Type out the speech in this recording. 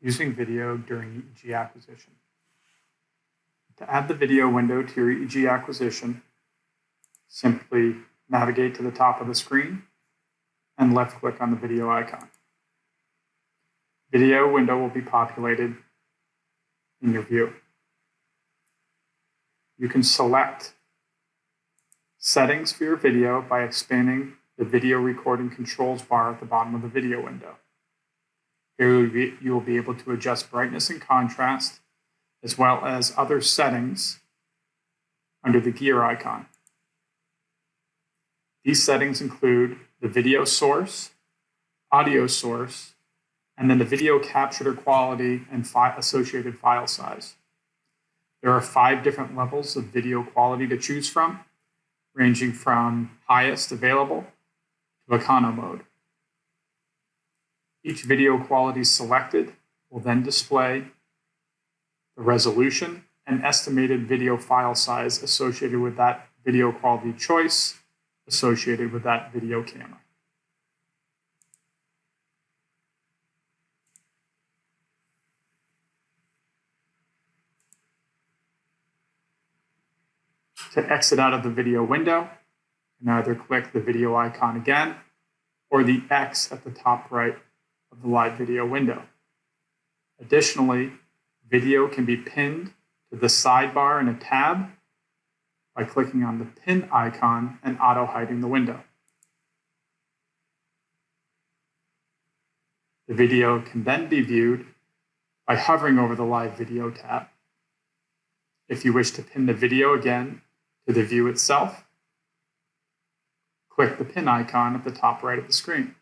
Using video during EEG acquisition. To add the video window to your EEG acquisition, simply navigate to the top of the screen and left-click on the video icon. Video window will be populated in your view. You can select settings for your video by expanding the video recording controls bar at the bottom of the video window. Here you will be able to adjust brightness and contrast, as well as other settings under the gear icon. These settings include the video source, audio source, and then the video captured or quality and associated file size. There are 5 different levels of video quality to choose from, ranging from highest available to econo mode. Each video quality selected will then display the resolution and estimated video file size associated with that video quality choice associated with that video camera. To exit out of the video window, you can either click the video icon again or the X at the top right of the live video window. Additionally, video can be pinned to the sidebar in a tab by clicking on the pin icon and auto-hiding the window. The video can then be viewed by hovering over the live video tab. If you wish to pin the video again to the view itself, click the pin icon at the top right of the screen.